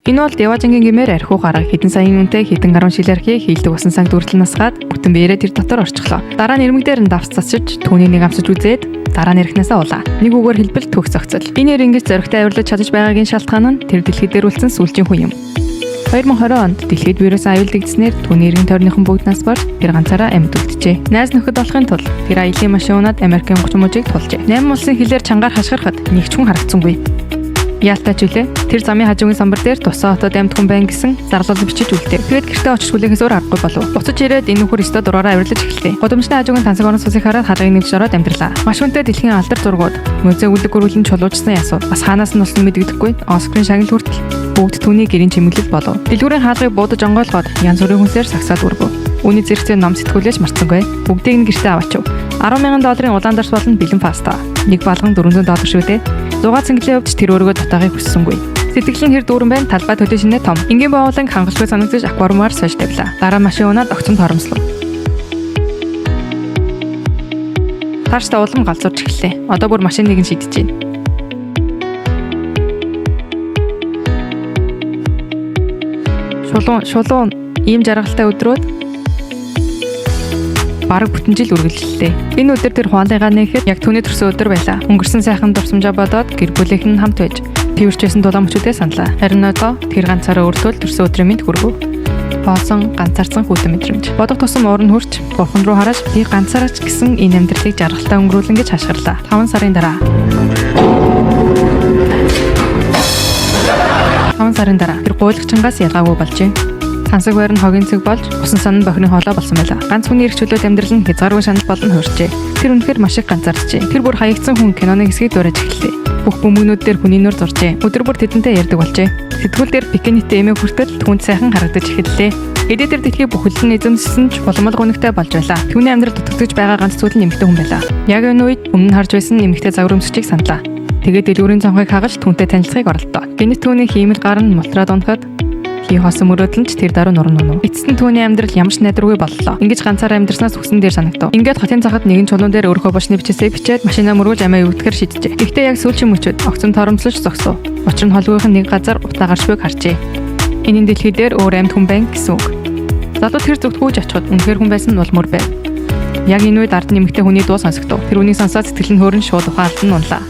Энэ бол Деважингийн гэмээр архиу гараг хэдэн саяын үнэтэй хэдэн гаруй шилэрхий хийлдэг усан санг дүртэл насгаад бүтэн биеэрээ тэр дотор орчихлоо. Дараа нь ирмэг дээр нь давс засчиж түүнийг нэг амсаж үзээд дараа нь эрхнээсээ улаа. Нэг үгээр хэлбэл төгс зохицол. Энэ нэр ингэж зоригтой авирлаж чадаж байгаагийн шалтгаан нь тэр дэлхийд дээр үлдсэн сүүлчийн хүн юм. 2020 онд дэлхийд вирус аюулдагдсанээр түүний эргэн тойрныхон бүгд нас барж тэр ганцаараа амьд үлджээ. Найз нөхөд болохын тулд тэр аялын машин унаад Америкийн 30 мужийг тулжээ. 8 улсын хилээр чангаар хашгирахад нэг ч хүн харагдсангүй. Яалтаач үлээ. Тэр замын хажуугийн самбар дээр тусаа хотод амьд хүн байна гэсэн зарлал бичиж үлдээ. Тэгээд гэртээ очиж хүлээхээс өөр аргагүй болов. Буцаж ирээд энэ нөхөр өстө дураараа авирлаж эхэллээ. Гудамжны хажуугийн тансаг орон сууцыг хараад хаалгыг нэгж ороод амьдралаа. Маш хүнтэй дэлхийн алдар зургууд, музей үлэг гөрүүлэн чулуужсны ясууд, бас хаанаас нь болсон мэдэгдэхгүй Оскарын шагнал хүртэл бүгд түүний гэрийн чимэглэл болов. Дэлгүүрийн хаалгыг буудаж онгойлгоод янз бүрийн хүнсээр сагсаад өргөв. Үүний зэрэгцээ ном сэтгүүлээс марцсангүй. Бүгдийг нь гэртээ аваачив. $10,000 улаан дарс болон бэлэн паста. Нэг балган $400 шүү дээ. 6 цэнгэлийн хувьд тэр өөрийгөө дутаагыг хүссэнгүй. Сэтгэлийн хэр дүүрэн байна талбай төлөө шинэ том. Ингийн боолон хангалтгүй санагдаж аквариумаар сууж тавилаа. Дараа машин унаад огцонд хоромслов. Тааштай улам галзуурч эхэллээ. Одоо бүр машиныг нь шидэж байна. Шулуун ийм жаргалтай өдрүүд бараг бүтэн жил үргэлжлэлээ. Энэ өдөр тэр хуалыгаа нээхэд яг түүний төрсөн өдөр байлаа. Өнгөрсөн сайхан дурсамжаа бодоод гэр бүлийнх нь хамт байж тэрвэрчсэн дулаан мөчүүдээ саналаа. Харин одоо тэр ганцаараа өртөөл төрсөн өдрийн мэд хүргэв. Хоосон ганцаарсан хүйтэн мэдрэмж. Бодох тусам уурн хурч бурхан руу хараж би ганцаараа ч гэсэн энэ амьдралыг жаргалтай өнгөрүүлэн гэж хашгирлаа. 5 сарын дараа. 5 сарын дараа тэр гуйлагчингаас ялгаагүй болжээ. Тансаг байр нь хогийн цэг болж усан сан нь бохны хоолой болсон байлаа. Ганц хүний эрх чөлөөт амьдрал нь хязгааргүй шанал болон хуурчээ. Тэр үнэхээр маш их ганцаарчээ. Тэр бүр хаягдсан хүн киноны хэсгийг дуурайж эхэллээ. Бүх бөмбөгнүүд дээр хүний нүр зуржээ. Өдөр бүр тэдэнтэй ярьдаг болжээ. Сэтгүүл дээр бикиниттэй эмээ хүртэл түүнд сайхан харагдаж эхэллээ. Эдээ тэр дэлхий бүхэлдэн эзэмссэн ч уламал гүнэгтэй болж байлаа. Түүний амьдрал дутагдж байгаа ганц зүйл нь эмэгтэй хүн байлаа. Яг энэ үед өмнө нь харж байсан эмэгтэй загвар өмсчийг саналаа. Тэгээд дэлгүүрийн цонхыг хагаж түүнтэй танилцахыг оролдоо. Гэнэт түүний хиймэл гар нь мултраад унахад хий хосон мөрөөдөл нь ч тэр даруй нурн. Эцэст нь түүний амьдрал ямар ч найдваргүй боллоо. Ингэж ганцаараа амьдрснаас хүсэн дээр санагдав. Ингээд хотын захад нэгэн чулуун дээр өөрийнхөө бошны бичээсээ бичээд машинаа мөргүүлж амиа өвдгөр шиджээ. Гэхдээ яг сүүлчийн мөчөд огцон торомслож зогсов. Учир нь холгойн нэг газар утаа гаршвыг харжээ. Энэ дэлхий дээр өөр амьд хүн байна гэсэн үг. Залуу тэр зүгт хөөж очиход үнэхээр хүн байсан нь бол мөр байв. Яг энэ үед ард нэмэгтэй хүний дуу сонсогдов. Тэр үнийг сонсоод сэтгэл нь хөөрн шууд ухаалт нь унлаа.